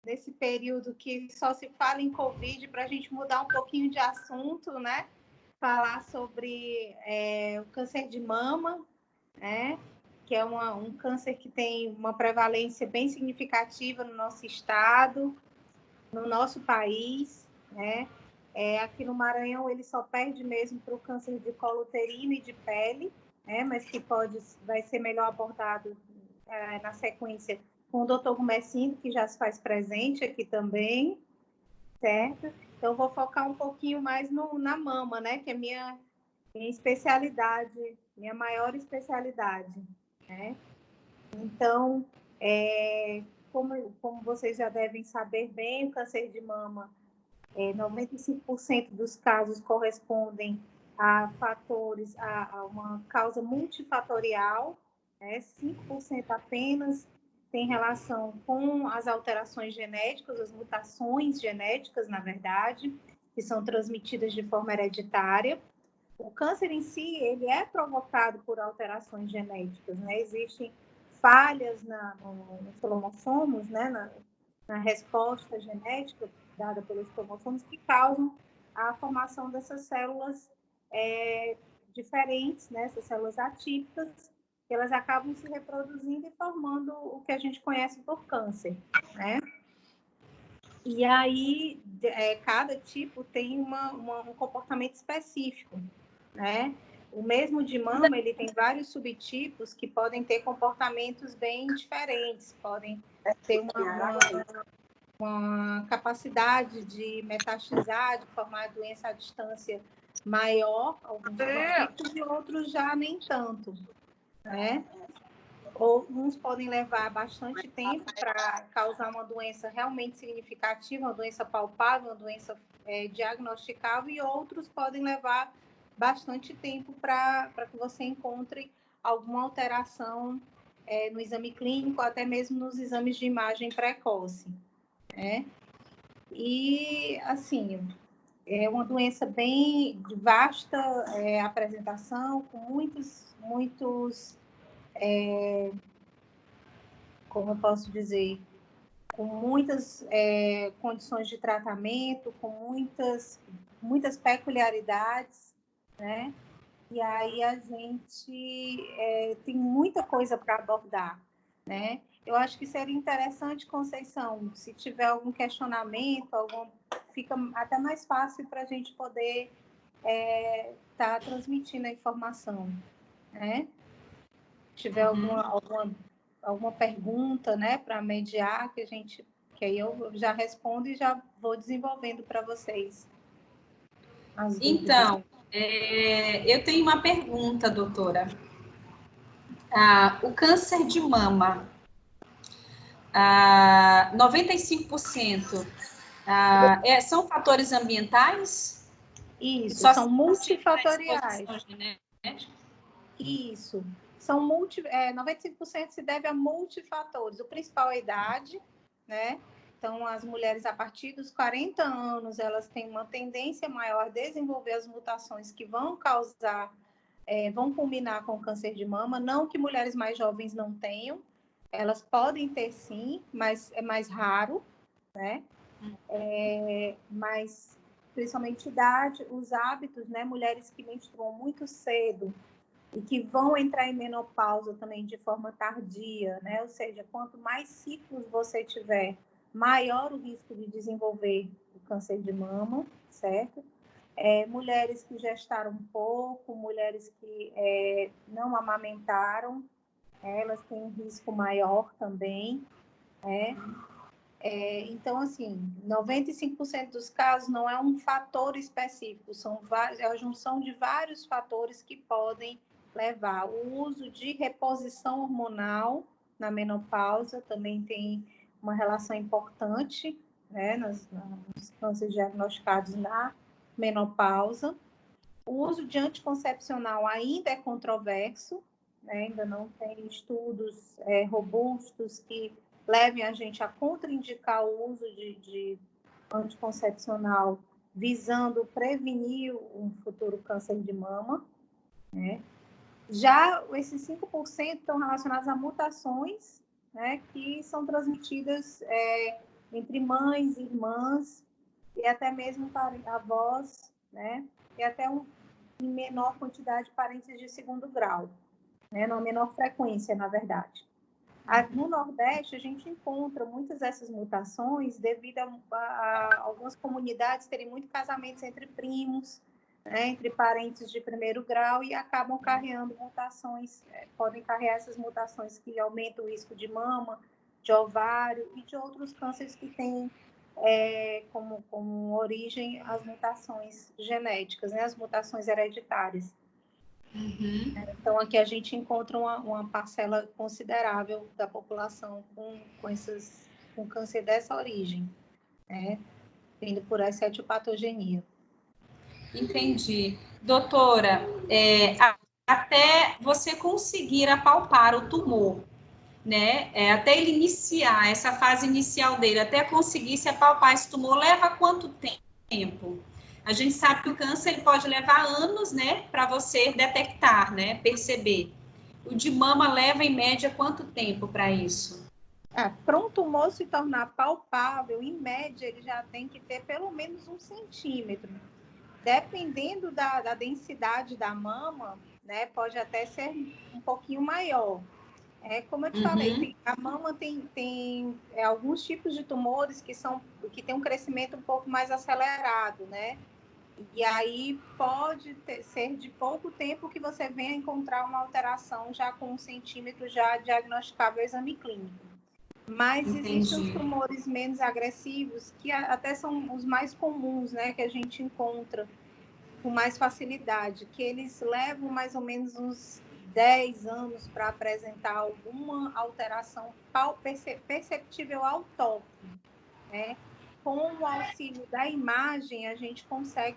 nesse período que só se fala em Covid, para a gente mudar um pouquinho de assunto, né? Falar sobre o câncer de mama, né? Que é um câncer que tem uma prevalência bem significativa no nosso estado, no nosso país, né? Aqui no Maranhão ele só perde mesmo para o câncer de colo uterino e de pele, né? Mas que vai ser melhor abordado na sequência com o doutor Gumecindo, que já se faz presente aqui também, certo? Então, vou focar um pouquinho mais na mama, né? Que é minha especialidade, minha maior especialidade, né? Então, como vocês já devem saber bem, o câncer de mama, 95% dos casos correspondem a fatores, a uma causa multifatorial, 5% apenas tem relação com as alterações genéticas, as mutações genéticas, na verdade, que são transmitidas de forma hereditária. O câncer em si, ele é provocado por alterações genéticas, né? Existem falhas nos cromossomos, né? Na resposta genética dada pelos cromossomos que causam a formação dessas células diferentes, né? Essas células atípicas, que elas acabam se reproduzindo e formando o que a gente conhece por câncer, né? E aí, cada tipo tem um comportamento específico, né? O mesmo de mama, ele tem vários subtipos que podem ter comportamentos bem diferentes, podem ter uma capacidade de metastizar, de formar doença à distância maior, alguns subtipos, e outros já nem tanto, né? Alguns podem levar bastante tempo para causar uma doença realmente significativa, uma doença palpável, uma doença diagnosticável, e outros podem levar bastante tempo para que você encontre alguma alteração no exame clínico, até mesmo nos exames de imagem precoce, né? E, assim, é uma doença bem de vasta apresentação, com muitos como eu posso dizer, com muitas condições de tratamento, com muitas peculiaridades, né? E aí a gente tem muita coisa para abordar, né? Eu acho que seria interessante, Conceição, se tiver algum questionamento, fica até mais fácil para a gente poder tá transmitindo a informação, né? Se tiver alguma pergunta, né, para mediar, que aí eu já respondo e já vou desenvolvendo para vocês as dúvidas. Então, eu tenho uma pergunta, doutora. O câncer de mama, 95%, são fatores ambientais? Isso, são multifatoriais. Isso, são 95% se deve a multifatores. O principal é a idade, né? Então, as mulheres a partir dos 40 anos, elas têm uma tendência maior a desenvolver as mutações que vão causar, vão culminar com o câncer de mama. Não que mulheres mais jovens não tenham, elas podem ter sim, mas é mais raro, né? Mas, principalmente idade, os hábitos, né? Mulheres que menstruam muito cedo e que vão entrar em menopausa também de forma tardia, né? Ou seja, quanto mais ciclos você tiver, maior o risco de desenvolver o câncer de mama, certo? Mulheres que gestaram pouco, mulheres que não amamentaram, elas têm um risco maior também, né? Então, assim, 95% dos casos não é um fator específico, é a junção de vários fatores que podem levar. O uso de reposição hormonal na menopausa também tem uma relação importante, né, nos cânceres diagnosticados na menopausa. O uso de anticoncepcional ainda é controverso, né, ainda não tem estudos robustos que levem a gente a contraindicar o uso de anticoncepcional visando prevenir um futuro câncer de mama, né? Já esses 5% estão relacionados a mutações, né, que são transmitidas entre mães, irmãs, e até mesmo para avós, né? E até em menor quantidade parentes de segundo grau, né? Numa menor frequência, na verdade. No Nordeste, a gente encontra muitas dessas mutações devido a algumas comunidades terem muitos casamentos entre primos, né, entre parentes de primeiro grau, e acabam carregando mutações, podem carregar essas mutações que aumentam o risco de mama, de ovário e de outros cânceres que têm como origem as mutações genéticas, né, as mutações hereditárias. Uhum. Então, aqui a gente encontra uma parcela considerável da população com câncer dessa origem, né? Tendo por essa etiopatogenia. Entendi. Doutora, até você conseguir apalpar o tumor, né? Até ele iniciar, essa fase inicial dele, até conseguir se apalpar esse tumor, leva quanto tempo? A gente sabe que o câncer ele pode levar anos, né, para você detectar, né, perceber. O de mama leva, em média, quanto tempo para isso? Para um tumor se tornar palpável, em média, ele já tem que ter pelo menos 1 centímetro. Dependendo da densidade da mama, né, pode até ser um pouquinho maior. Como eu te falei, a mama tem alguns tipos de tumores que têm um crescimento um pouco mais acelerado, né? E aí pode ser de pouco tempo que você venha encontrar uma alteração já com 1 centímetro já diagnosticável ao exame clínico. Mas existem os tumores menos agressivos, que até são os mais comuns, né? Que a gente encontra com mais facilidade, que eles levam mais ou menos uns 10 anos para apresentar alguma alteração perceptível ao toque, né? Com o auxílio da imagem, a gente consegue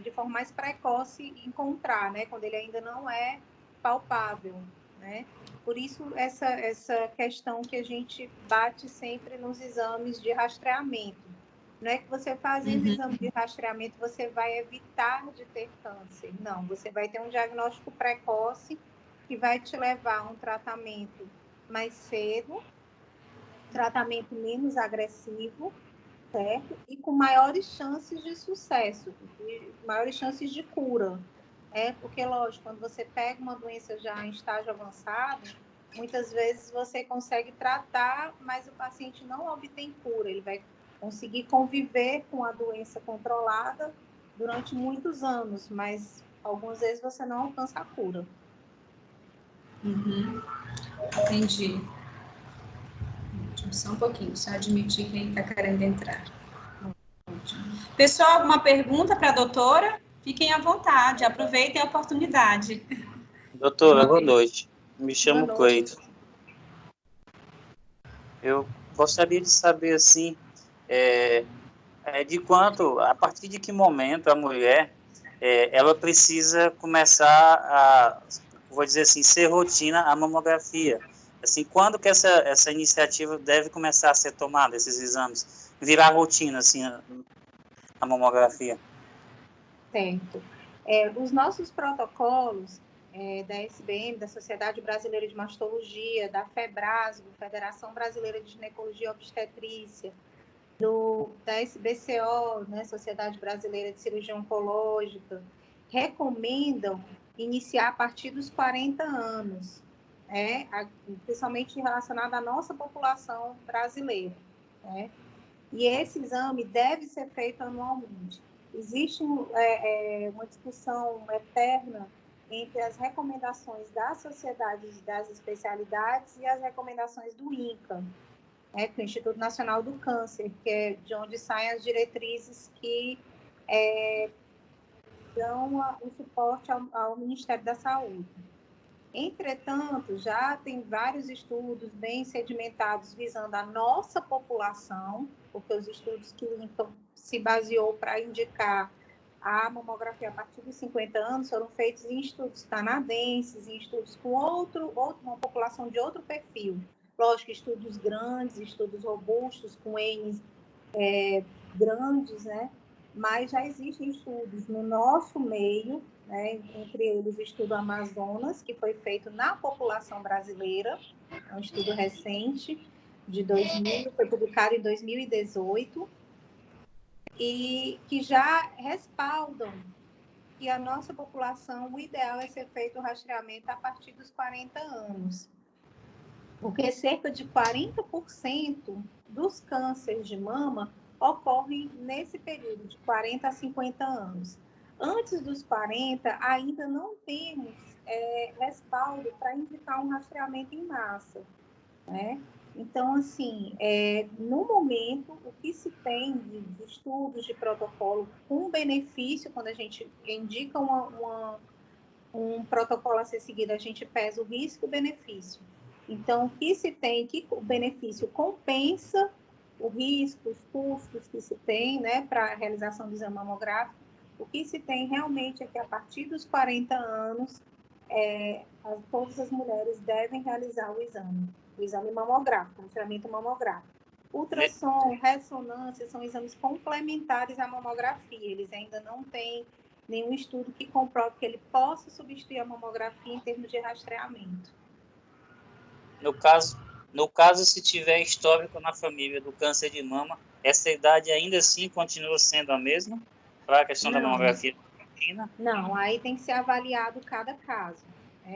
de forma mais precoce encontrar, né? Quando ele ainda não é palpável, né? Por isso, essa questão que a gente bate sempre nos exames de rastreamento. Não é que você fazendo exame de rastreamento, você vai evitar de ter câncer. Não, você vai ter um diagnóstico precoce que vai te levar a um tratamento mais cedo, tratamento menos agressivo, certo? E com maiores chances de sucesso, maiores chances de cura. Porque, lógico, quando você pega uma doença já em estágio avançado, muitas vezes você consegue tratar, mas o paciente não obtém cura. Ele vai conseguir conviver com a doença controlada durante muitos anos, mas algumas vezes você não alcança a cura. Entendi. Só um pouquinho, só admitir quem está querendo entrar. Pessoal, alguma pergunta para a doutora? Fiquem à vontade, aproveitem a oportunidade. Doutora, boa noite. Me chamo Cleiton. Eu gostaria de saber, assim, a partir de que momento a mulher, ela precisa começar a, vou dizer assim, ser rotina a mamografia. Assim, quando que essa iniciativa deve começar a ser tomada, esses exames? Virar rotina, assim, a mamografia? Certo. Os nossos protocolos da SBM, da Sociedade Brasileira de Mastologia, da FEBRASGO, Federação Brasileira de Ginecologia e Obstetrícia, da SBCO, né, Sociedade Brasileira de Cirurgia Oncológica, recomendam iniciar a partir dos 40 anos, principalmente relacionado à nossa população brasileira, né? E esse exame deve ser feito anualmente. Existe uma discussão eterna entre as recomendações das sociedades das especialidades e as recomendações do INCA, que é o Instituto Nacional do Câncer, que é de onde saem as diretrizes que dão o suporte ao Ministério da Saúde. Entretanto, já tem vários estudos bem sedimentados visando a nossa população, porque os estudos que o INCA se baseou para indicar a mamografia a partir dos 50 anos foram feitos em estudos canadenses, em estudos com uma população de outro perfil. Lógico, estudos grandes, estudos robustos, com N's grandes, né? Mas já existem estudos no nosso meio, né? Entre eles o estudo Amazonas, que foi feito na população brasileira, é um estudo recente, de 2000, foi publicado em 2018, e que já respaldam que a nossa população, o ideal é ser feito o rastreamento a partir dos 40 anos. Porque cerca de 40% dos cânceres de mama ocorrem nesse período, de 40 a 50 anos. Antes dos 40, ainda não temos respaldo para indicar um rastreamento em massa, né? Então, assim, no momento, o que se tem de estudos, de protocolo com benefício, quando a gente indica um protocolo a ser seguido, a gente pesa o risco e o benefício. Então, o que se tem, que o benefício compensa o risco, os custos que se tem, né, para a realização do exame mamográfico. O que se tem realmente é que a partir dos 40 anos, todas as mulheres devem realizar o exame mamográfico, o rastreamento mamográfico. Ultrassom, ressonância são exames complementares à mamografia, eles ainda não têm nenhum estudo que comprove que ele possa substituir a mamografia em termos de rastreamento. No caso, se tiver histórico na família do câncer de mama, essa idade ainda assim continua sendo a mesma para a questão da mamografia? Não, aí tem que ser avaliado cada caso.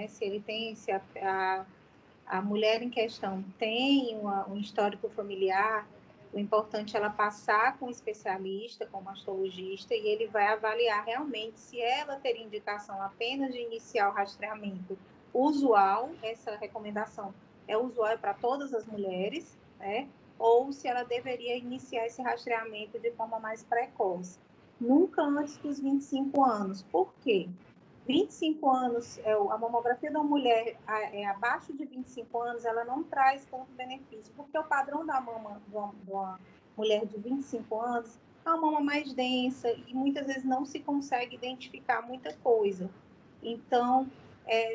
Se ele tem, se a mulher em questão tem um histórico familiar, o importante é ela passar com um especialista, com um mastologista, e ele vai avaliar realmente se ela teria indicação apenas de iniciar o rastreamento usual, essa recomendação é usual para todas as mulheres, né? Ou se ela deveria iniciar esse rastreamento de forma mais precoce. Nunca antes dos 25 anos. Por quê? 25 anos, a mamografia da mulher abaixo de 25 anos, ela não traz tanto benefício, porque o padrão da mama de uma mulher de 25 anos é uma mama mais densa e muitas vezes não se consegue identificar muita coisa. Então,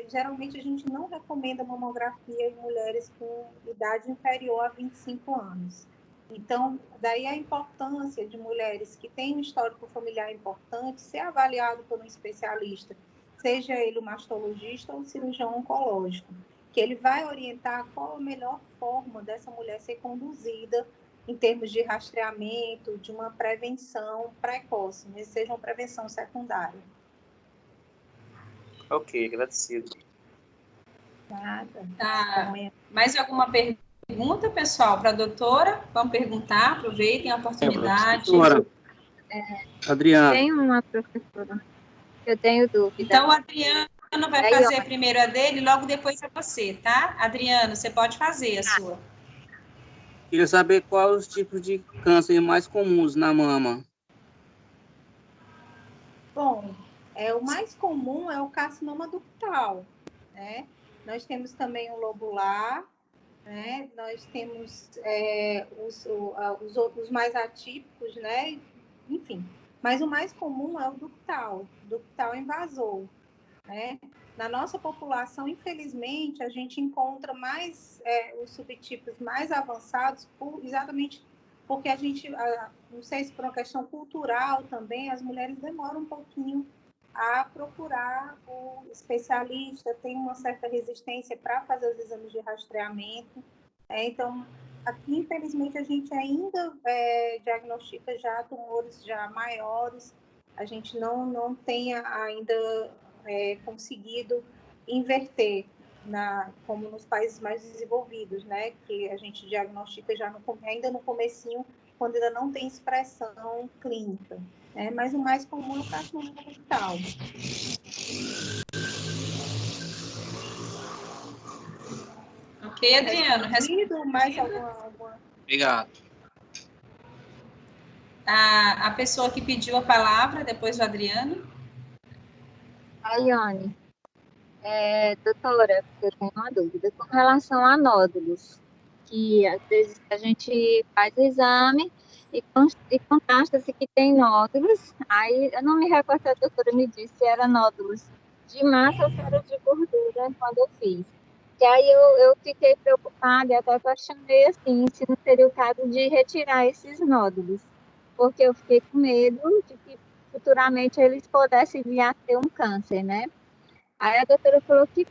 geralmente a gente não recomenda mamografia em mulheres com idade inferior a 25 anos. Então, daí a importância de mulheres que têm um histórico familiar importante ser avaliado por um especialista, seja ele o mastologista ou o cirurgião oncológico, que ele vai orientar qual a melhor forma dessa mulher ser conduzida em termos de rastreamento, de uma prevenção precoce, né? Seja uma prevenção secundária. Ok, agradecido. Nada. Tá. Mais alguma pergunta, pessoal, para a doutora? Vamos perguntar, aproveitem a oportunidade. Adriana. Tem uma professora. Eu tenho dúvida. Então, o Adriano vai fazer primeiro a dele, logo depois a você, tá? Adriano, você pode fazer a sua. Queria saber quais os tipos de câncer mais comuns na mama. Bom, o mais comum é o carcinoma ductal, né? Nós temos também o lobular, né? Nós temos os mais atípicos, né? Enfim, mas o mais comum é o ductal invasor, né? Na nossa população, infelizmente, a gente encontra mais os subtipos mais avançados exatamente porque a gente, não sei se por uma questão cultural também, as mulheres demoram um pouquinho a procurar o especialista, tem uma certa resistência para fazer os exames de rastreamento. Então, aqui, infelizmente, a gente ainda diagnostica já tumores já maiores, a gente não tem ainda conseguido inverter, como nos países mais desenvolvidos, né? Que a gente diagnostica já ainda no comecinho, quando ainda não tem expressão clínica. Mas o mais comum é o carcinoma ductal. Ok, Adriano. Mais alguma... Obrigado. A pessoa que pediu a palavra, depois do Adriano. Ayane. Doutora, eu tenho uma dúvida com relação a nódulos, que às vezes a gente faz o exame e consta-se que tem nódulos, aí eu não me recordo se a doutora me disse se era nódulos de massa ou se era de gordura quando eu fiz. E aí eu fiquei preocupada e até questionei assim, se não seria o caso de retirar esses nódulos, porque eu fiquei com medo de que futuramente eles pudessem vir a ter um câncer, né? Aí a doutora falou que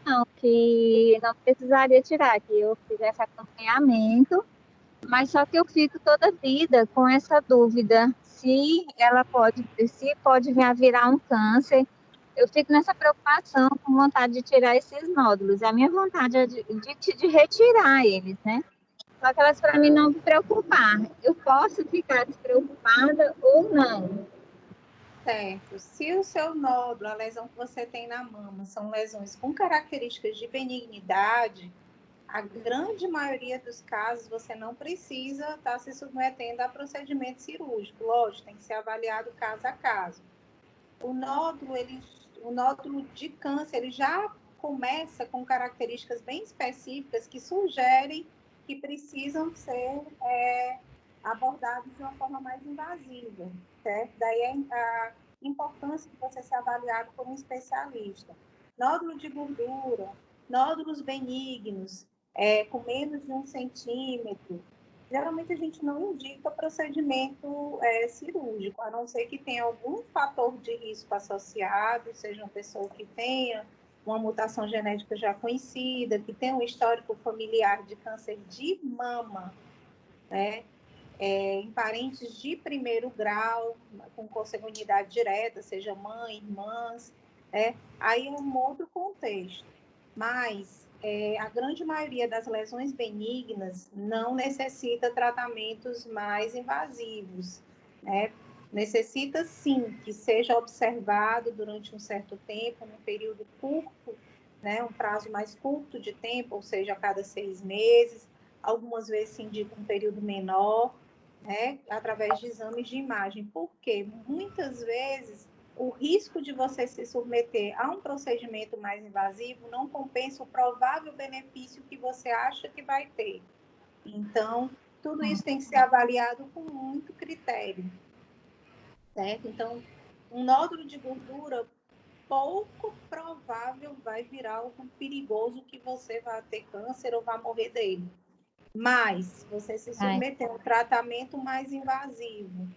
não precisaria tirar, que eu fizesse acompanhamento Mas só que eu fico toda vida com essa dúvida se pode vir a virar um câncer. Eu fico nessa preocupação, com vontade de tirar esses nódulos. A minha vontade é de retirar eles, né? Só que elas para mim não me preocupar. Eu posso ficar despreocupada ou não. Certo. Se o seu nódulo, a lesão que você tem na mama, são lesões com características de benignidade, a grande maioria dos casos você não precisa estar se submetendo a procedimento cirúrgico. Lógico, tem que ser avaliado caso a caso. O nódulo de câncer, ele já começa com características bem específicas que sugerem que precisam ser abordados de uma forma mais invasiva, certo? Daí a importância de você ser avaliado por um especialista. Nódulo de gordura, nódulos benignos, com menos de 1 centímetro, geralmente a gente não indica procedimento cirúrgico, a não ser que tenha algum fator de risco associado, seja uma pessoa que tenha uma mutação genética já conhecida, que tenha um histórico familiar de câncer de mama, né? Em parentes de primeiro grau, com consanguinidade direta, seja mãe, irmãs, aí é um outro contexto. Mas a grande maioria das lesões benignas não necessita tratamentos mais invasivos, né? Necessita, sim, que seja observado durante um certo tempo, num período curto, né? Um prazo mais curto de tempo, ou seja, a cada 6 meses. Algumas vezes se indica um período menor, né? Através de exames de imagem. Porque muitas vezes o risco de você se submeter a um procedimento mais invasivo não compensa o provável benefício que você acha que vai ter. Então, tudo isso tem que ser avaliado com muito critério, certo? Então, um nódulo de gordura, pouco provável vai virar algo perigoso que você vai ter câncer ou vai morrer dele. Mas, você se submeter a um tratamento mais invasivo,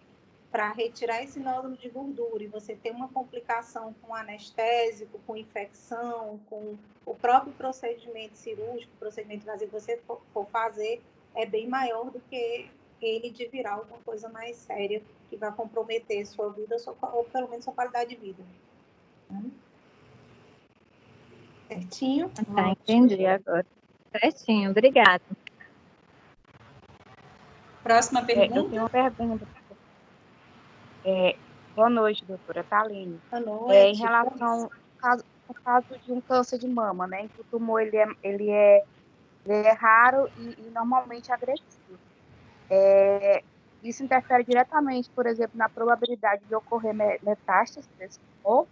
para retirar esse nódulo de gordura e você ter uma complicação com anestésico, com infecção, com o próprio procedimento cirúrgico, o procedimento invasivo que você for fazer, é bem maior do que ele de virar alguma coisa mais séria que vai comprometer sua vida ou pelo menos sua qualidade de vida. Certinho? Tá, entendi agora. Certinho, obrigada. Próxima pergunta. Eu tenho uma pergunta. Boa noite, doutora Thaline. Boa noite. Em relação ao caso de um câncer de mama, né, em que o tumor ele é raro e normalmente agressivo. Isso interfere diretamente, por exemplo, na probabilidade de ocorrer metástase desse tumor?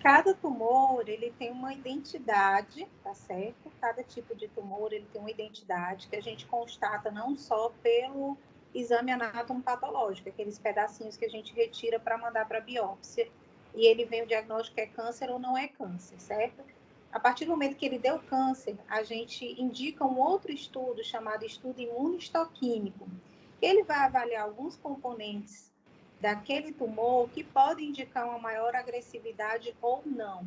Cada tumor, ele tem uma identidade, tá certo? Cada tipo de tumor, ele tem uma identidade que a gente constata não só pelo exame anatomopatológico, aqueles pedacinhos que a gente retira para mandar para biópsia, e ele vem o diagnóstico é câncer ou não é câncer, certo? A partir do momento que ele deu câncer, a gente indica um outro estudo chamado estudo imunistoquímico, que ele vai avaliar alguns componentes daquele tumor que pode indicar uma maior agressividade ou não.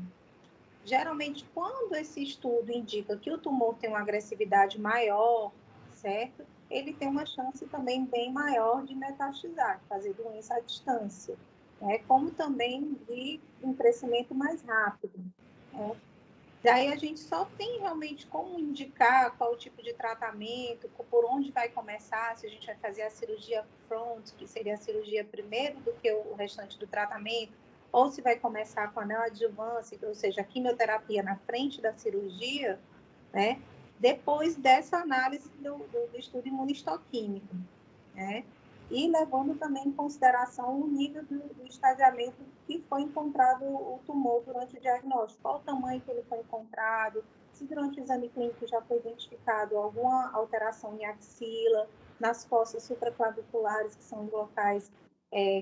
Geralmente, quando esse estudo indica que o tumor tem uma agressividade maior, certo? Ele tem uma chance também bem maior de metastizar, fazer doença à distância, né? Como também de um crescimento mais rápido, né? Daí a gente só tem realmente como indicar qual tipo de tratamento, por onde vai começar, se a gente vai fazer a cirurgia front, que seria a cirurgia primeiro do que o restante do tratamento, ou se vai começar com a neoadjuvância, ou seja, a quimioterapia na frente da cirurgia, né? Depois dessa análise do estudo imunistoquímico, né? E levando também em consideração o nível do estadiamento que foi encontrado o tumor durante o diagnóstico, qual o tamanho que ele foi encontrado, se durante o exame clínico já foi identificado alguma alteração em axila, nas fossas supraclaviculares, que são os locais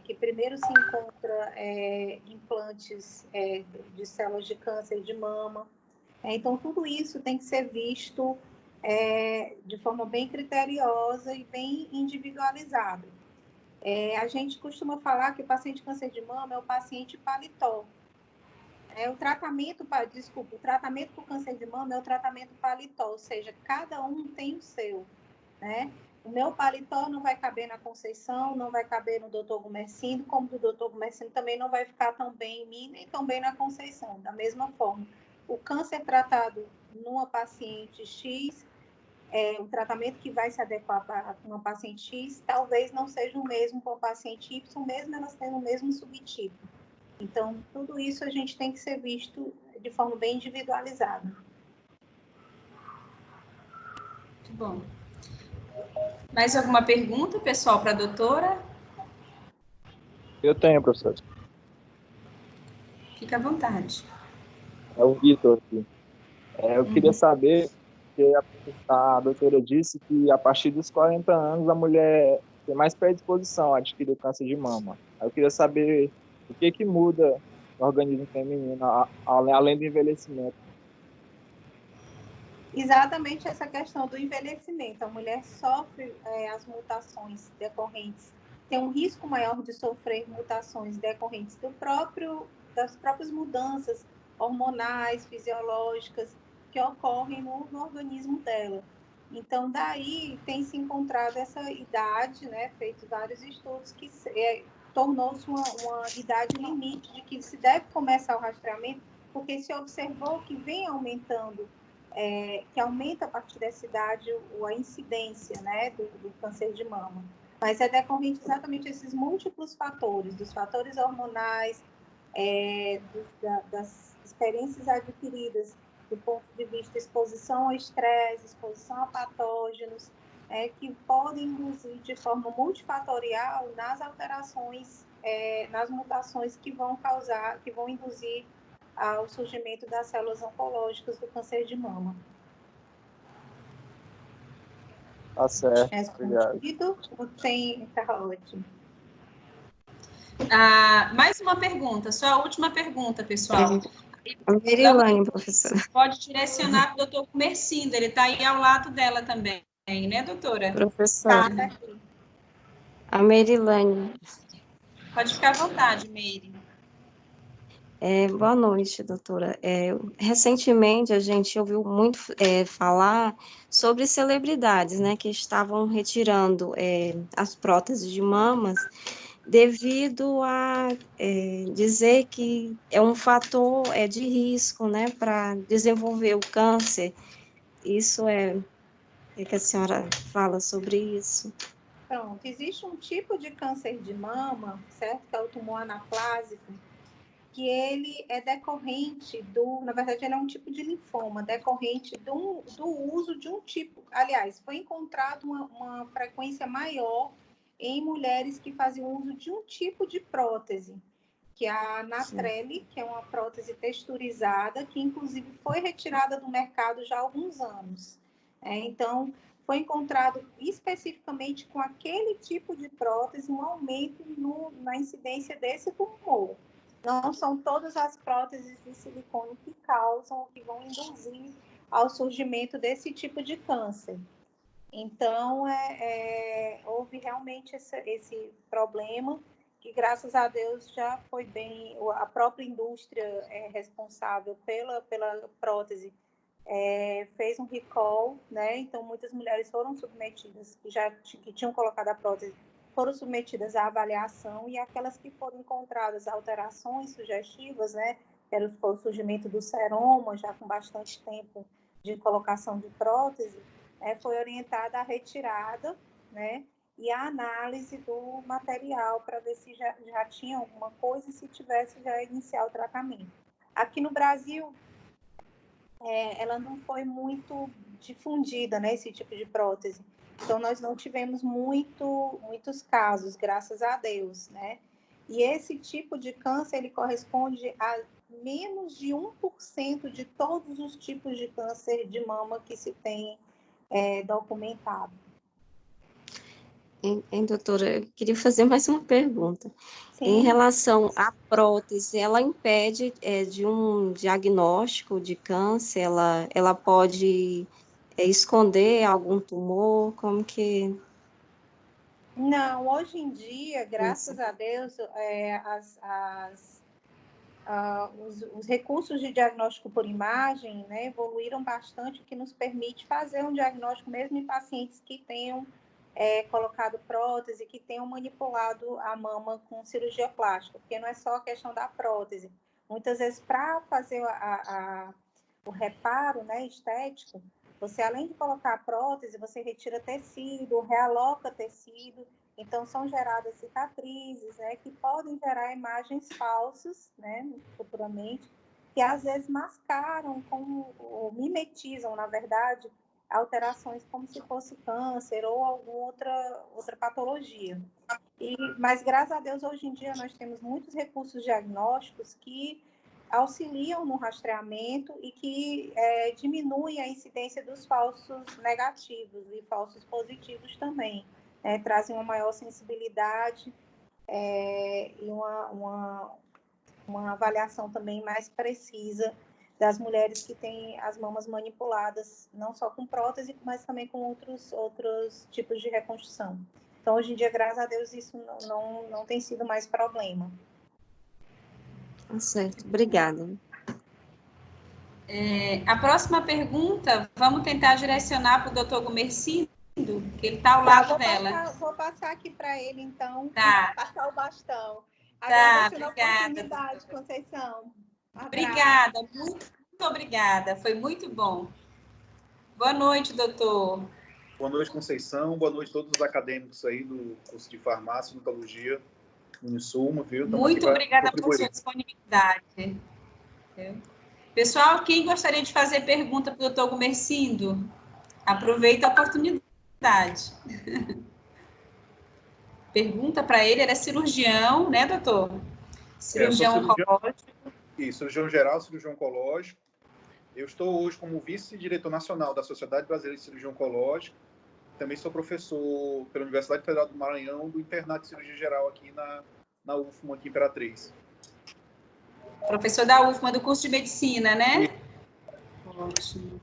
que primeiro se encontra implantes de células de câncer de mama. Então, tudo isso tem que ser visto de forma bem criteriosa e bem individualizada. A gente costuma falar que o paciente câncer de mama é o paciente paletó. O tratamento para o câncer de mama é o tratamento paletó, ou seja, cada um tem o seu. né? O meu paletó não vai caber na Conceição, não vai caber no Dr. Gumercindo, como o do Dr. Gumercindo também não vai ficar tão bem em mim, nem tão bem na Conceição. Da mesma forma, o câncer tratado numa paciente X, o tratamento que vai se adequar para uma paciente X, talvez não seja o mesmo para a paciente Y, mesmo elas tendo o mesmo subtipo. Então, tudo isso a gente tem que ser visto de forma bem individualizada. Muito bom. Mais alguma pergunta, pessoal, para a doutora? Eu tenho, professor. Fica à vontade. É o Vitor aqui. Eu queria saber, porque a doutora disse que a partir dos 40 anos a mulher tem mais predisposição a adquirir o câncer de mama. Eu queria saber o que muda no organismo feminino, além do envelhecimento. Exatamente essa questão do envelhecimento. A mulher sofre as mutações decorrentes, tem um risco maior de sofrer mutações decorrentes das próprias mudanças hormonais, fisiológicas, que ocorrem no organismo dela. Então, daí tem se encontrado essa idade, né, feito vários estudos, que tornou-se uma idade limite de que se deve começar o rastreamento, porque se observou que vem aumentando, que aumenta a partir dessa idade a incidência, né, do câncer de mama. Mas é decorrente exatamente desses múltiplos fatores, dos fatores hormonais, das experiências adquiridas do ponto de vista de exposição ao estresse, exposição a patógenos, que podem induzir de forma multifatorial nas alterações, nas mutações que vão induzir ao surgimento das células oncológicas do câncer de mama. Tá certo, obrigado. Tá ótimo. Mais uma pergunta, só a última pergunta, pessoal. A Merilane, professora. Pode direcionar para o doutor Gumercindo, ele está aí ao lado dela também, né, doutora? Professora. Tá aqui. A Merilane. Pode ficar à vontade, Meire. Boa noite, doutora. Recentemente, a gente ouviu muito falar sobre celebridades, né, que estavam retirando as próteses de mamas devido a dizer que é um fator de risco, né, para desenvolver o câncer. Isso o que a senhora fala sobre isso? Pronto, existe um tipo de câncer de mama, certo? Que é o tumor anaplásico, que ele é decorrente na verdade, ele é um tipo de linfoma, decorrente do uso de um tipo, aliás, foi encontrado uma frequência maior em mulheres que faziam uso de um tipo de prótese, que é a Natrelle, que é uma prótese texturizada, que inclusive foi retirada do mercado já há alguns anos. Então, foi encontrado especificamente com aquele tipo de prótese um aumento na incidência desse tumor. Não são todas as próteses de silicone que causam, que vão induzir ao surgimento desse tipo de câncer. Então, houve realmente esse problema, que graças a Deus já foi bem, a própria indústria responsável pela prótese fez um recall, né? Então muitas mulheres foram submetidas, que tinham colocado a prótese, foram submetidas à avaliação, e aquelas que foram encontradas alterações sugestivas, né? Era o surgimento do seroma, já com bastante tempo de colocação de prótese, foi orientada a retirada, né? E a análise do material para ver se já tinha alguma coisa e se tivesse já iniciar o tratamento. Aqui no Brasil, ela não foi muito difundida, né, esse tipo de prótese. Então, nós não tivemos muitos casos, graças a Deus, né? E esse tipo de câncer, ele corresponde a menos de 1% de todos os tipos de câncer de mama que se tem documentado. Doutora, eu queria fazer mais uma pergunta. Sim. Em relação à prótese, ela impede de um diagnóstico de câncer? Ela pode esconder algum tumor? Como que... Não, hoje em dia, graças a Deus, os recursos de diagnóstico por imagem, né, evoluíram bastante, o que nos permite fazer um diagnóstico mesmo em pacientes que tenham colocado prótese, que tenham manipulado a mama com cirurgia plástica, porque não é só a questão da prótese. Muitas vezes, para fazer o reparo, né, estético, você, além de colocar a prótese, você retira tecido, realoca tecido, então são geradas cicatrizes, né, que podem gerar imagens falsas, né, futuramente, que às vezes mascaram ou mimetizam, na verdade, alterações como se fosse câncer ou alguma outra patologia. Mas, graças a Deus, hoje em dia nós temos muitos recursos diagnósticos que auxiliam no rastreamento e que diminuem a incidência dos falsos negativos e falsos positivos também. Trazem uma maior sensibilidade e uma avaliação também mais precisa das mulheres que têm as mamas manipuladas, não só com prótese, mas também com outros tipos de reconstrução. Então, hoje em dia, graças a Deus, isso não tem sido mais problema. Tá certo, obrigada. A próxima pergunta, vamos tentar direcionar para o doutor Gumercindo, que ele está ao lado dela. Vou passar aqui para ele, então, tá. Passar o bastão. Obrigada, oportunidade, Conceição. Obrigada, muito obrigada, foi muito bom. Boa noite, doutor. Boa noite, Conceição. Boa noite a todos os acadêmicos aí do curso de farmácia e odontologia, Unisuma, viu? Muito obrigada por sua disponibilidade. Pessoal, quem gostaria de fazer pergunta para o doutor Gumercindo, aproveita a oportunidade. Pergunta para ele, ele é cirurgião, né, doutor? Cirurgião oncológico. Isso, cirurgião geral, cirurgião oncológico. Eu estou hoje como vice-diretor nacional da Sociedade Brasileira de Cirurgia Oncológica. Também sou professor pela Universidade Federal do Maranhão, do internato de cirurgia geral aqui na UFMA, aqui em Imperatriz. Professor da UFMA, do curso de medicina, né? Ótimo.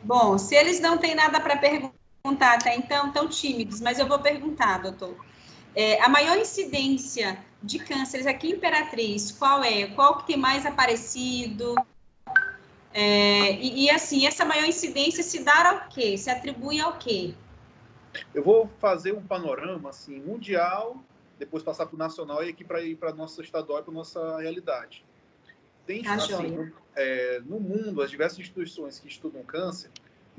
Bom, se eles não têm nada para perguntar até então, estão tímidos, mas eu vou perguntar, doutor. A maior incidência de cânceres aqui em Imperatriz, qual é? Qual que tem mais aparecido? Assim, essa maior incidência se dá ao quê? Se atribui ao quê? Eu vou fazer um panorama assim, mundial, depois passar para o nacional e aqui para ir para a nossa estadual e para a nossa realidade. Tem, assim, no mundo, as diversas instituições que estudam câncer,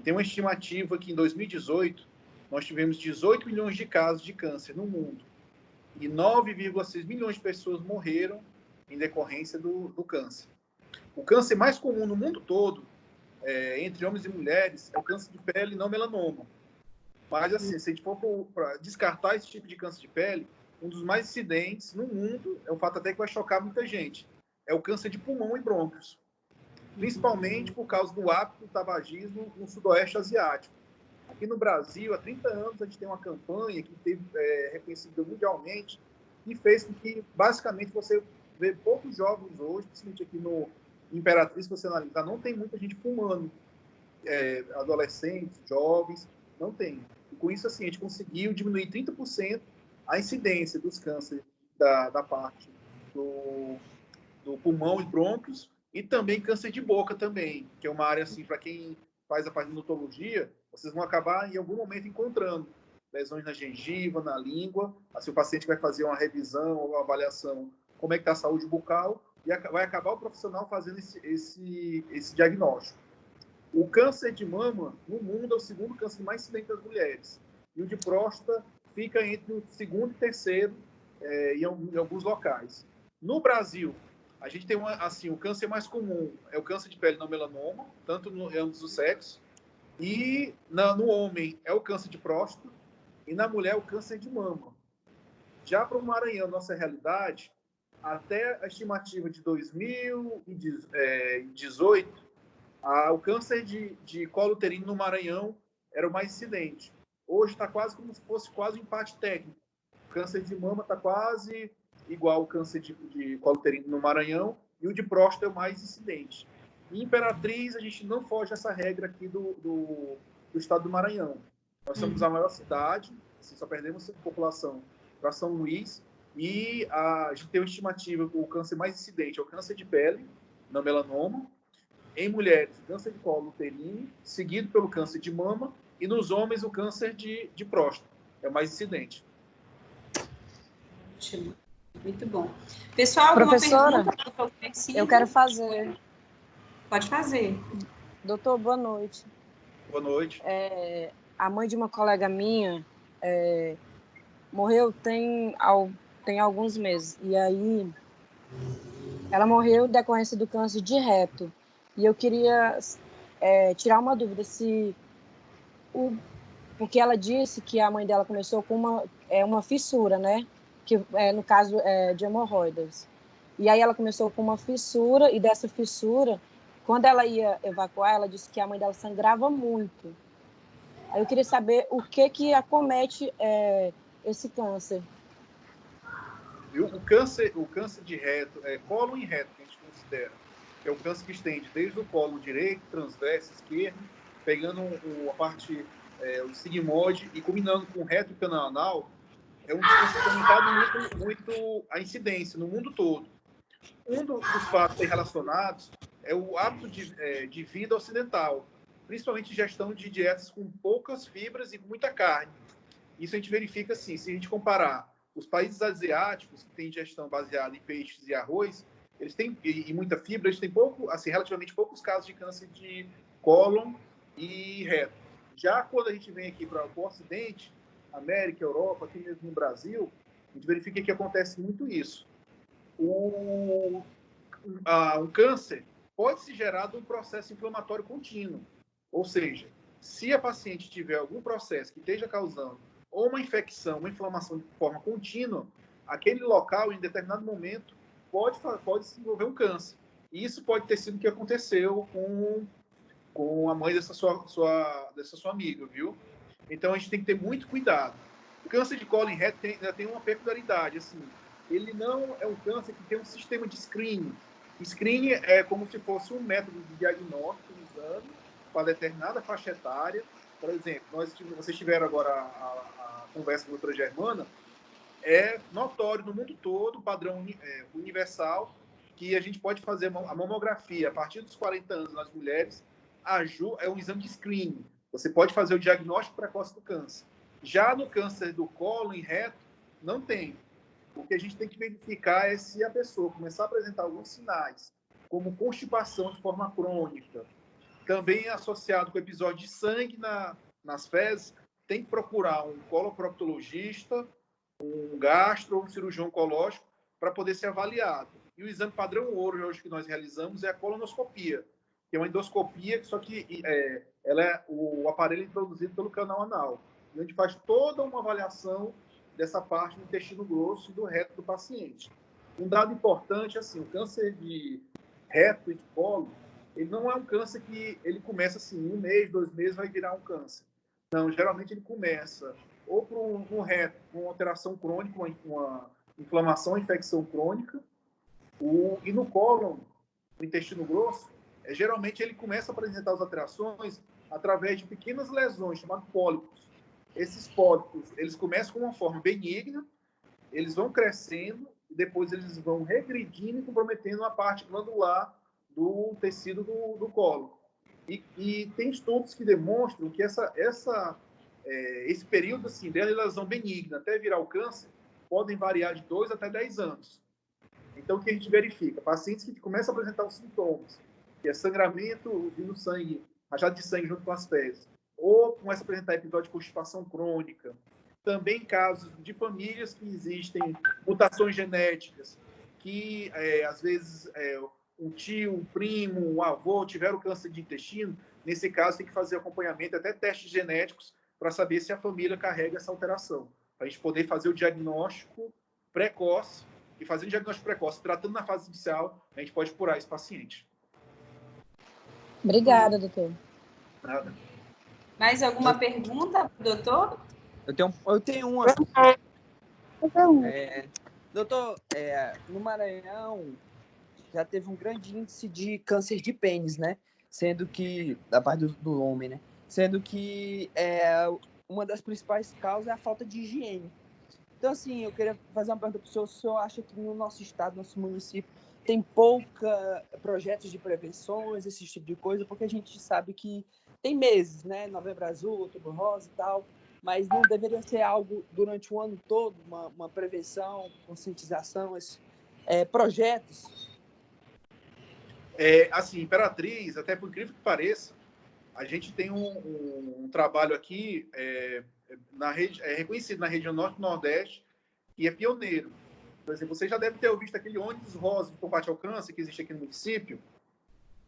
tem uma estimativa que em 2018 nós tivemos 18 milhões de casos de câncer no mundo e 9,6 milhões de pessoas morreram em decorrência do câncer. O câncer mais comum no mundo todo, entre homens e mulheres, é o câncer de pele não melanoma. Mas, assim, se a gente for para descartar esse tipo de câncer de pele, um dos mais incidentes no mundo, é um fato até que vai chocar muita gente, é o câncer de pulmão e brônquios. Principalmente por causa do hábito do tabagismo no sudoeste asiático. Aqui no Brasil, há 30 anos, a gente tem uma campanha que teve reconhecida mundialmente e fez com que, basicamente, você vê poucos jovens hoje, principalmente aqui no Imperatriz, se você analisar, não tem muita gente fumando. Adolescentes, jovens, não tem. E com isso, assim, a gente conseguiu diminuir 30% a incidência dos cânceres da parte do pulmão e brônquios e também câncer de boca também, que é uma área, assim, para quem faz a parte de odontologia, vocês vão acabar, em algum momento, encontrando lesões na gengiva, na língua. Assim, o paciente vai fazer uma revisão ou uma avaliação, como é que está a saúde bucal, e vai acabar o profissional fazendo esse diagnóstico. O câncer de mama, no mundo, é o segundo câncer mais incidente das mulheres. E o de próstata fica entre o segundo e terceiro em alguns locais. No Brasil, a gente tem o câncer mais comum é o câncer de pele não melanoma, tanto em ambos os sexos, e no homem é o câncer de próstata, e na mulher é o câncer de mama. Já para o Maranhão, nossa realidade, até a estimativa de 2018, o câncer de colo uterino no Maranhão era o mais incidente. Hoje está quase como se fosse quase um empate técnico. O câncer de mama está quase igual ao câncer de colo uterino no Maranhão, e o de próstata é o mais incidente. Em Imperatriz, a gente não foge essa regra aqui do estado do Maranhão. Nós somos a maior cidade, assim, só perdemos população para São Luís, E a gente tem uma estimativa que o câncer mais incidente é o câncer de pele, não melanoma. Em mulheres, o câncer de colo uterino, seguido pelo câncer de mama. E nos homens, o câncer de próstata. É o mais incidente. Ótimo. Muito bom. Pessoal, Professora, alguma pergunta? eu quero fazer. Pode fazer. Doutor, boa noite. Boa noite. A mãe de uma colega minha morreu tem alguns meses. E aí, ela morreu em decorrência do câncer de reto. E eu queria tirar uma dúvida porque ela disse que a mãe dela começou com uma fissura, né? Que no caso de hemorroidas. E aí ela começou com uma fissura, e dessa fissura, quando ela ia evacuar, ela disse que a mãe dela sangrava muito. Aí eu queria saber o que acomete esse câncer. O câncer de reto, cólon e reto, que a gente considera, é o câncer que estende desde o cólon direito, transverso, esquerdo, pegando a parte, o sigmoide e combinando com o reto e canal anal, é um dos cânceres que tem aumentado muito a incidência no mundo todo. Um dos fatos relacionados é o hábito de vida ocidental, principalmente gestão de dietas com poucas fibras e com muita carne. Isso a gente verifica assim, se a gente comparar os países asiáticos, que têm digestão baseada em peixes e arroz, eles têm, e muita fibra, eles têm relativamente poucos casos de câncer de cólon e reto. Já quando a gente vem aqui para o Ocidente, América, Europa, aqui mesmo no Brasil, a gente verifica que acontece muito isso. O câncer pode ser gerado um processo inflamatório contínuo. Ou seja, se a paciente tiver algum processo que esteja causando ou uma infecção, uma inflamação de forma contínua, aquele local, em determinado momento, pode desenvolver um câncer. E isso pode ter sido o que aconteceu com a mãe dessa sua amiga, viu? Então, a gente tem que ter muito cuidado. O câncer de cólon e reto ainda tem uma peculiaridade, assim, ele não é um câncer que tem um sistema de screening. Screening é como se fosse um método de diagnóstico, um exame, para determinada faixa etária. Por exemplo, vocês tiveram agora a conversa com a doutora Germana, é notório no mundo todo, padrão universal, que a gente pode fazer a mamografia a partir dos 40 anos nas mulheres, é um exame de screening. Você pode fazer o diagnóstico precoce do câncer. Já no câncer do colo e reto, não tem. O que a gente tem que verificar é se a pessoa começar a apresentar alguns sinais, como constipação de forma crônica, também associado com episódio de sangue nas fezes, tem que procurar um coloproctologista, um gastro ou um cirurgião oncológico para poder ser avaliado. E o exame padrão ouro hoje que nós realizamos é a colonoscopia, que é uma endoscopia, só que ela é o aparelho introduzido pelo canal anal. E a gente faz toda uma avaliação dessa parte do intestino grosso e do reto do paciente. Um dado importante, assim, o câncer de reto e de colo, ele não é um câncer que ele começa assim, 1 mês, 2 meses, vai virar um câncer. Não, geralmente ele começa ou por um reto, com uma alteração crônica, uma inflamação, infecção crônica, e no cólon, no intestino grosso, geralmente ele começa a apresentar as alterações através de pequenas lesões, chamadas pólipos. Esses pólipos, eles começam com uma forma benigna, eles vão crescendo, e depois eles vão regredindo e comprometendo a parte glandular do tecido do colo. E tem estudos que demonstram que esse período assim, de lesão benigna até virar o câncer podem variar de 2 até 10 anos. Então, o que a gente verifica? Pacientes que começam a apresentar os sintomas, que é sangramento, vindo sangue, rajada de sangue junto com as fezes, ou começa a apresentar episódio de constipação crônica. Também casos de famílias que existem mutações genéticas, que às vezes um tio, um primo, um avô tiveram câncer de intestino. Nesse caso, tem que fazer acompanhamento, até testes genéticos, para saber se a família carrega essa alteração. Para a gente poder fazer o diagnóstico precoce, e fazendo o diagnóstico precoce, tratando na fase inicial, a gente pode curar esse paciente. Obrigada, doutor. Nada. Mais alguma pergunta, doutor? Eu tenho uma. Doutor, no Maranhão já teve um grande índice de câncer de pênis, né? Sendo que, da parte do homem, né? Sendo que uma das principais causas é a falta de higiene. Então, assim, eu queria fazer uma pergunta para o senhor. O senhor acha que no nosso estado, nosso município, tem pouca projetos de prevenções, esse tipo de coisa? Porque a gente sabe que tem meses, né? Novembro Azul, Outubro Rosa e tal, mas não deveria ser algo durante o ano todo, uma prevenção, conscientização, projetos? Assim, Imperatriz, até por incrível que pareça, a gente tem um trabalho aqui reconhecido na região Norte e Nordeste, que é pioneiro. Por exemplo, você já deve ter visto aquele ônibus rosa de combate ao câncer que existe aqui no município.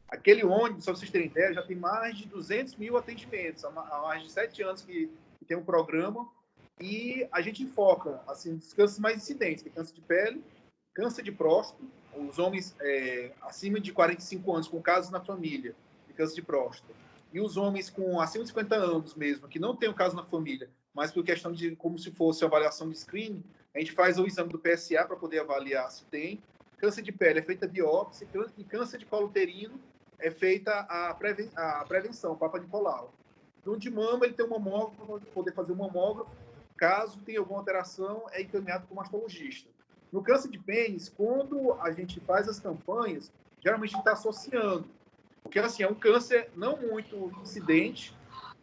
Aquele ônibus, só para vocês terem ideia, já tem mais de 200 mil atendimentos. Há mais de 7 anos que tem um programa. E a gente foca assim, nos cânceres mais incidentes, que é câncer de pele, câncer de próstata, os homens acima de 45 anos com casos na família de câncer de próstata, e os homens com acima de 50 anos mesmo, que não tem o caso na família, mas por questão de como se fosse avaliação de screening, a gente faz o exame do PSA para poder avaliar se tem. Câncer de pele é feita a biópsia, e câncer de colo uterino é feita a prevenção, Papa Nicolau. No de mama, ele tem um mamógrafo para poder fazer um mamógrafo. Caso tenha alguma alteração, é encaminhado para o mastologista. No câncer de pênis, quando a gente faz as campanhas, geralmente a gente está associando. Porque, assim, é um câncer não muito incidente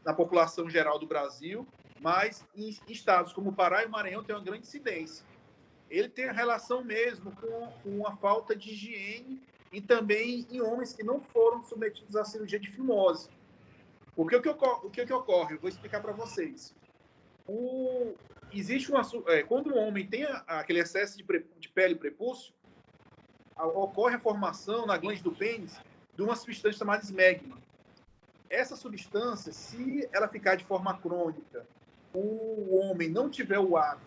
na população geral do Brasil, mas em estados como o Pará e o Maranhão tem uma grande incidência. Ele tem a relação mesmo com a falta de higiene e também em homens que não foram submetidos à cirurgia de fimose. Porque o que ocorre? Eu vou explicar para vocês. Quando o homem tem aquele excesso de pele e prepúcio, ocorre a formação na glande do pênis de uma substância chamada esmegma. Essa substância, se ela ficar de forma crônica, o homem não tiver o hábito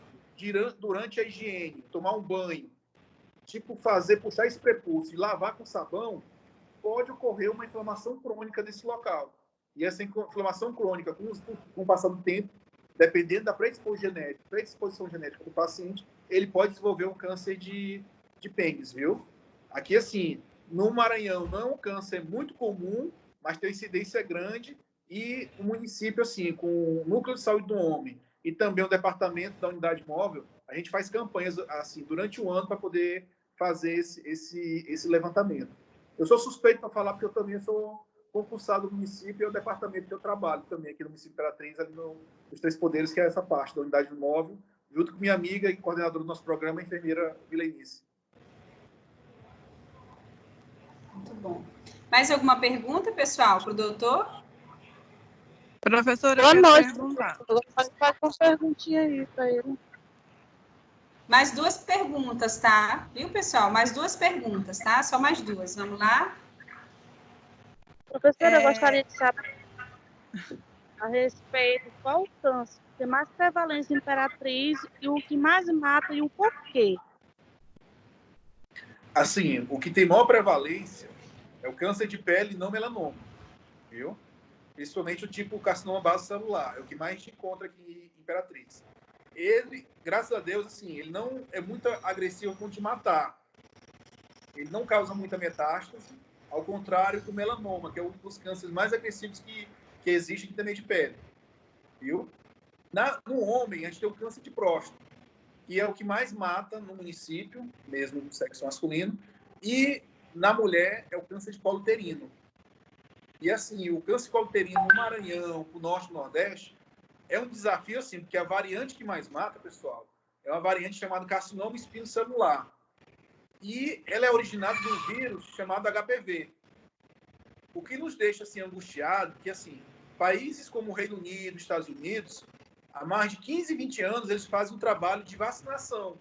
durante a higiene, tomar um banho, tipo puxar esse prepúcio e lavar com sabão, pode ocorrer uma inflamação crônica nesse local. E essa inflamação crônica, com o passar do tempo, dependendo da predisposição genética do paciente, ele pode desenvolver um câncer de pênis, viu? Aqui, assim, no Maranhão, não é um câncer muito comum, mas tem incidência grande, e o município, assim, com o núcleo de saúde do homem e também o departamento da unidade móvel, a gente faz campanhas, assim, durante o ano para poder fazer esse levantamento. Eu sou suspeito para falar, porque eu também sou concursado do município e é o departamento que eu trabalho também aqui no município de Imperatriz, ali nos Três Poderes, que é essa parte da unidade móvel, junto com minha amiga e coordenadora do nosso programa, a enfermeira Vilenice. Muito bom. Mais alguma pergunta, pessoal, para o doutor? Professora, eu quero perguntar. Pode fazer uma perguntinha aí para ele. Mais 2 perguntas, tá? Viu, pessoal? Mais 2 perguntas, tá? Só mais 2. Vamos lá? Professora, eu gostaria de saber a respeito qual o câncer que tem mais prevalência em Imperatriz e o que mais mata e o porquê. Assim, o que tem maior prevalência é o câncer de pele não melanoma, viu? Principalmente o tipo carcinoma base celular, é o que mais te encontra aqui em Imperatriz. Ele, graças a Deus, assim, ele não é muito agressivo com de matar. Ele não causa muita metástase, ao contrário do melanoma, que é um dos cânceres mais agressivos que existe aqui também de pele, viu? No homem, a gente tem o câncer de próstata, que é o que mais mata no município, mesmo no sexo masculino, e na mulher é o câncer de colo uterino. E assim, o câncer de colo uterino no Maranhão, no Norte e no Nordeste, é um desafio, assim, porque a variante que mais mata, pessoal, é uma variante chamada carcinoma espinocelular. E ela é originada de um vírus chamado HPV. O que nos deixa, assim, angustiado, que, assim, países como o Reino Unido, Estados Unidos, há mais de 15, 20 anos, eles fazem um trabalho de vacinação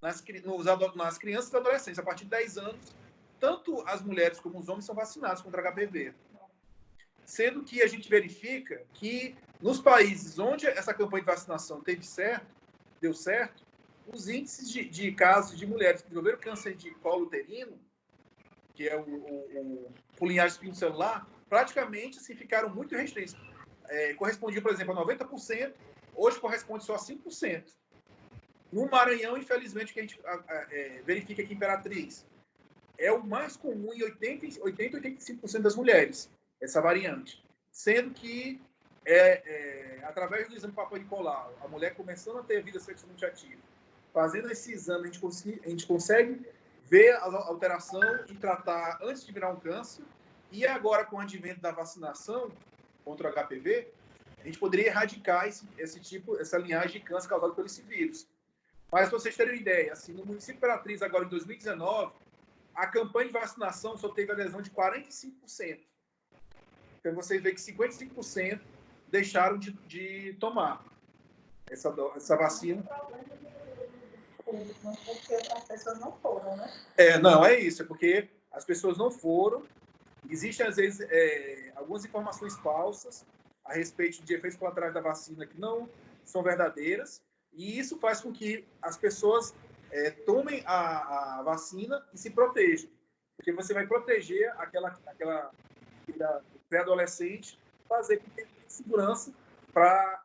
nas crianças e adolescentes. A partir de 10 anos, tanto as mulheres como os homens são vacinados contra HPV. Sendo que a gente verifica que nos países onde essa campanha de vacinação deu certo, os índices de casos de mulheres que desenvolveram câncer de colo uterino, que é o pulinhagem espinocelular, praticamente assim, ficaram muito restritos. Correspondia, por exemplo, a 90%, hoje corresponde só a 5%. No Maranhão, infelizmente, o que a gente verifica aqui em Imperatriz, é o mais comum em 85% das mulheres, essa variante. Sendo que, através do exame Papa Nicolau, a mulher começando a ter vida sexualmente ativa, fazendo esse exame, a gente consegue ver a alteração e tratar antes de virar um câncer. E agora, com o advento da vacinação contra o HPV, a gente poderia erradicar essa linhagem de câncer causada por esse vírus. Mas, para vocês terem uma ideia, assim, no município de Imperatriz, agora em 2019, a campanha de vacinação só teve adesão de 45%. Então, vocês veem que 55% deixaram de tomar essa vacina. Porque as pessoas não foram, né? Não, é isso. É porque as pessoas não foram. Existem, às vezes, algumas informações falsas a respeito de efeitos colaterais da vacina que não são verdadeiras. E isso faz com que as pessoas tomem a vacina e se protejam. Porque você vai proteger aquela pré-adolescente, fazer com que tenha segurança para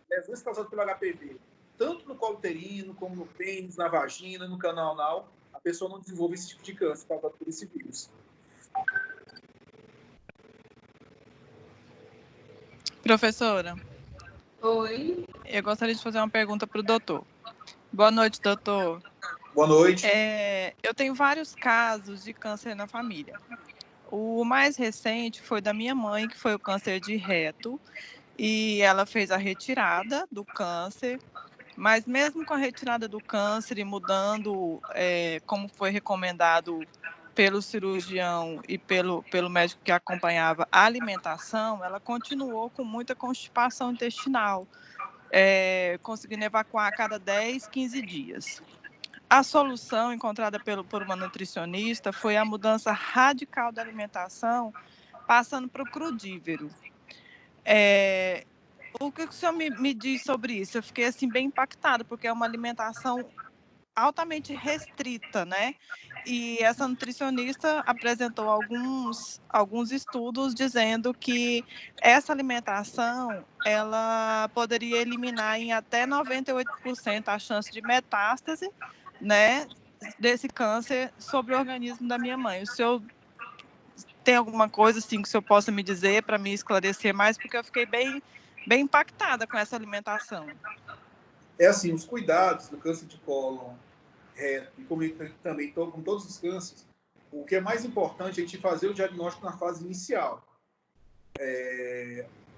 lesões causadas pelo HPV, tanto no colo uterino, como no pênis, na vagina, no canal anal, a pessoa não desenvolve esse tipo de câncer causado por esse vírus. Professora. Oi. Eu gostaria de fazer uma pergunta para o doutor. Boa noite, doutor. Boa noite. Eu tenho vários casos de câncer na família. O mais recente foi da minha mãe, que foi o câncer de reto, e ela fez a retirada do câncer, mas mesmo com a retirada do câncer e mudando, como foi recomendado pelo cirurgião e pelo médico que acompanhava a alimentação, ela continuou com muita constipação intestinal, conseguindo evacuar a cada 10, 15 dias. A solução encontrada por uma nutricionista foi a mudança radical da alimentação, passando para o crudívero. O que o senhor me diz sobre isso? Eu fiquei assim, bem impactada, porque é uma alimentação altamente restrita, né? E essa nutricionista apresentou alguns estudos dizendo que essa alimentação ela poderia eliminar em até 98% a chance de metástase, né, desse câncer sobre o organismo da minha mãe. O senhor tem alguma coisa assim que o senhor possa me dizer para me esclarecer mais, porque eu fiquei bem impactada com essa alimentação. Assim, os cuidados do câncer de cólon, e como também com todos os cânceres, o que é mais importante é a gente fazer o diagnóstico na fase inicial.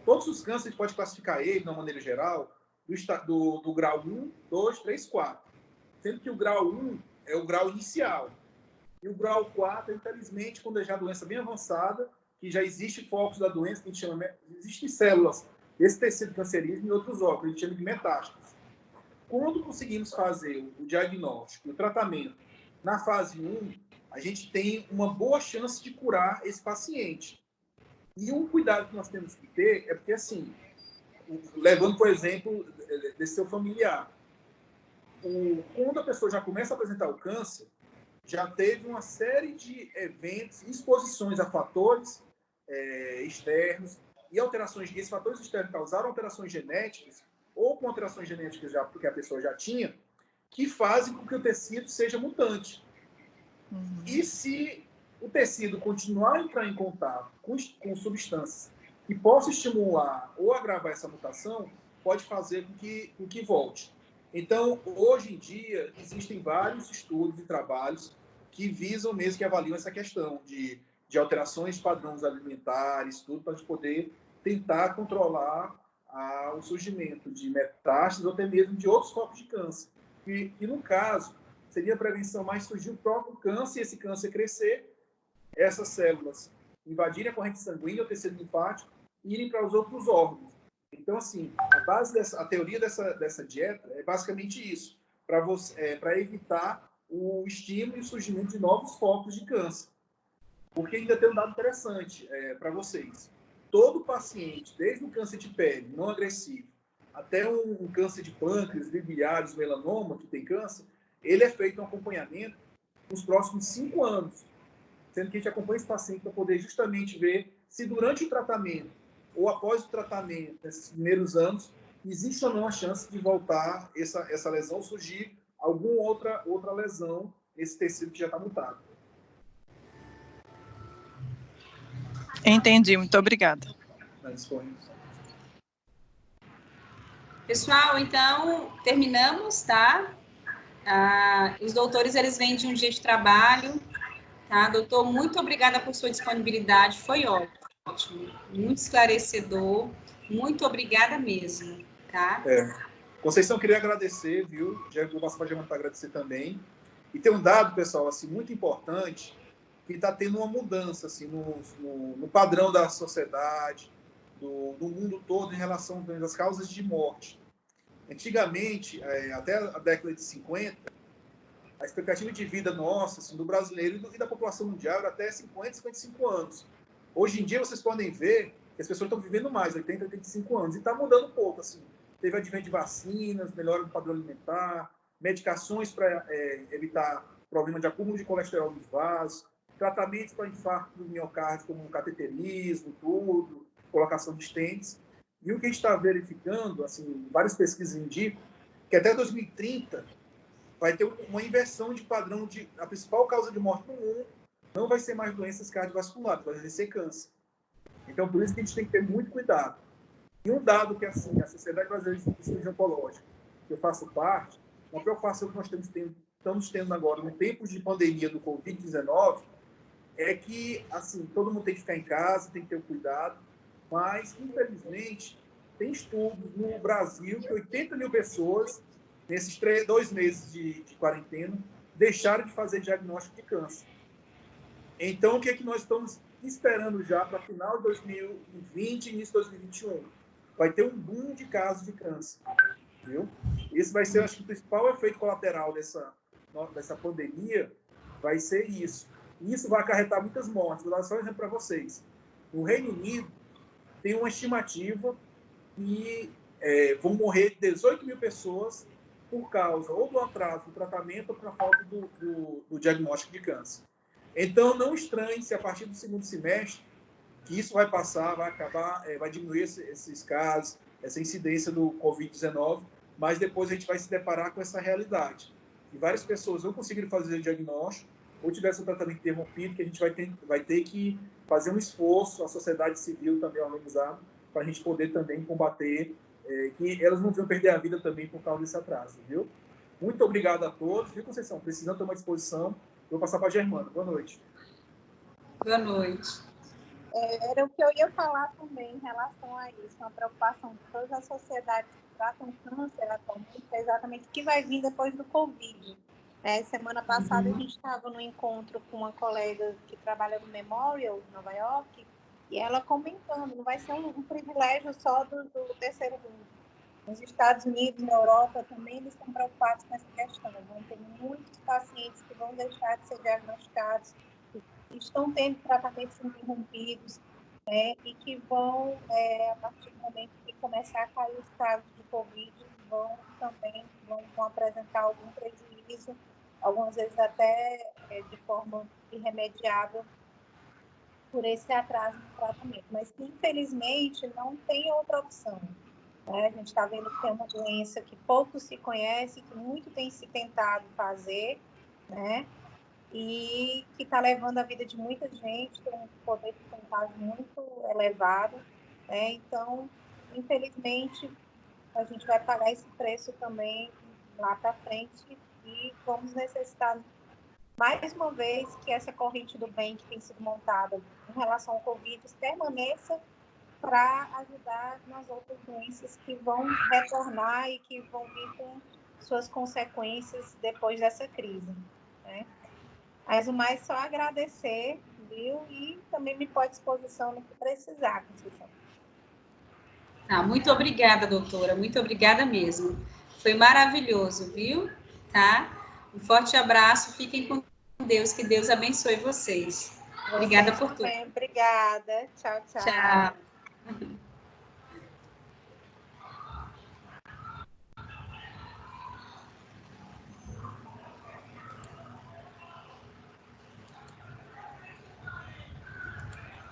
Todos os cânceres, a gente pode classificar ele, de uma maneira geral, do grau 1, 2, 3, 4. Sendo que o grau 1 é o grau inicial. E o grau 4, infelizmente, quando é já a doença bem avançada, que já existe focos da doença, que a gente chama, existem células desse tecido cancerígeno e outros órgãos, a gente chama de metástases. Quando conseguimos fazer o diagnóstico e o tratamento na fase 1, a gente tem uma boa chance de curar esse paciente. E um cuidado que nós temos que ter é porque, assim, levando, por exemplo, desse seu familiar, quando a pessoa já começa a apresentar o câncer, já teve uma série de eventos, exposições a fatores externos e alterações. Esses fatores externos causaram alterações genéticas ou com alterações genéticas que a pessoa já tinha, que fazem com que o tecido seja mutante. E se o tecido continuar a entrar em contato com substâncias que possam estimular ou agravar essa mutação, pode fazer com que volte. Então, hoje em dia, existem vários estudos e trabalhos que visam mesmo, que avaliam essa questão de alterações padrões alimentares, tudo, para a gente poder tentar controlar o surgimento de metástases ou até mesmo de outros focos de câncer. E no caso, seria a prevenção mais surgir o próprio câncer, e esse câncer crescer, essas células invadirem a corrente sanguínea, o tecido linfático, e irem para os outros órgãos. Então, assim, a teoria dessa dieta é basicamente isso, para evitar o estímulo e o surgimento de novos focos de câncer. Porque ainda tem um dado interessante para vocês. Todo paciente, desde o câncer de pele não agressivo, até um câncer de pâncreas, biliares, melanoma, que tem câncer, ele é feito um acompanhamento nos próximos 5 anos. Sendo que a gente acompanha esse paciente para poder justamente ver se durante o tratamento ou após o tratamento, nesses primeiros anos, existe ou não a chance de voltar essa lesão, surgir alguma outra lesão nesse tecido que já está mutado. Entendi, muito obrigada. Pessoal, então, terminamos, tá? Os doutores, eles vêm de um dia de trabalho, tá? Doutor, muito obrigada por sua disponibilidade, foi ótimo, muito esclarecedor, muito obrigada mesmo, tá? Conceição, queria agradecer, viu? Já vou passar para a Germana para agradecer também. E tem um dado, pessoal, assim, muito importante, que está tendo uma mudança assim, no padrão da sociedade, do mundo todo, em relação às causas de morte. Antigamente, até a década de 50, a expectativa de vida nossa, assim, do brasileiro e da população mundial era até 50, 55 anos. Hoje em dia, vocês podem ver que as pessoas estão vivendo mais, 80, 85 anos, e está mudando um pouco. Assim. Teve advento de vacinas, melhora do padrão alimentar, medicações para evitar problema de acúmulo de colesterol nos vasos, tratamentos para infarto do miocárdio, como cateterismo, tudo, colocação de stents. E o que a gente está verificando, assim, várias pesquisas indicam que até 2030 vai ter uma inversão de padrão a principal causa de morte no mundo não vai ser mais doenças cardiovasculares, vai ser câncer. Então, por isso que a gente tem que ter muito cuidado. E um dado que, assim, a Sociedade Brasileira de Cirurgia Oncológica, que eu faço parte, uma preocupação que nós estamos tendo agora, no tempo de pandemia do Covid-19, é que, assim, todo mundo tem que ficar em casa, tem que ter cuidado, mas, infelizmente, tem estudos no Brasil que 80 mil pessoas, nesses 2 meses de quarentena, deixaram de fazer diagnóstico de câncer. Então, o que é que nós estamos esperando já para final de 2020 e início de 2021? Vai ter um boom de casos de câncer, viu? Esse vai ser, acho que, o principal efeito colateral dessa pandemia, vai ser isso. E isso vai acarretar muitas mortes. Vou dar só um exemplo para vocês. No Reino Unido, tem uma estimativa que vão morrer 18 mil pessoas por causa ou do atraso do tratamento ou por falta do diagnóstico de câncer. Então, não estranhe se a partir do segundo semestre que isso vai passar, vai acabar, vai diminuir esses casos, essa incidência do Covid-19, mas depois a gente vai se deparar com essa realidade. E várias pessoas não conseguiram fazer o diagnóstico ou tiveram seu tratamento interrompido, que a gente vai ter que fazer um esforço, a sociedade civil também organizada, para a gente poder também combater, que elas não venham perder a vida também por causa desse atraso, viu? Muito obrigado a todos, viu, Conceição? Precisando ter uma disposição, vou passar para a Germana. Boa noite. Boa noite. Era o que eu ia falar também em relação a isso, uma preocupação de todas as sociedades que tratam câncer atualmente, é exatamente o que vai vir depois do Covid. Semana passada a gente estava no encontro com uma colega que trabalha no Memorial, em Nova York, e ela comentando, não vai ser um privilégio só do terceiro mundo. Nos Estados Unidos, na Europa, também eles estão preocupados com essa questão. Vão ter muitos pacientes que vão deixar de ser diagnosticados, que estão tendo tratamentos interrompidos, e que vão, a partir do momento que começar a cair os casos de Covid, vão apresentar algum prejuízo, algumas vezes até de forma irremediável, por esse atraso no tratamento. Mas, infelizmente, não tem outra opção. A gente está vendo que é uma doença que pouco se conhece, que muito tem se tentado fazer, e que está levando a vida de muita gente, tem um poder de contágio muito elevado. Então, infelizmente, a gente vai pagar esse preço também lá para frente e vamos necessitar, mais uma vez, que essa corrente do bem que tem sido montada em relação ao Covid permaneça para ajudar nas outras doenças que vão retornar e que vão vir com suas consequências depois dessa crise. Mas o mais só agradecer, viu? E também me põe à disposição no que precisar, Conceição. Muito obrigada, doutora, muito obrigada mesmo. Foi maravilhoso, viu? Tá? Um forte abraço, fiquem com Deus, que Deus abençoe vocês. Obrigada por tudo. Obrigada. Tchau, tchau. Tchau.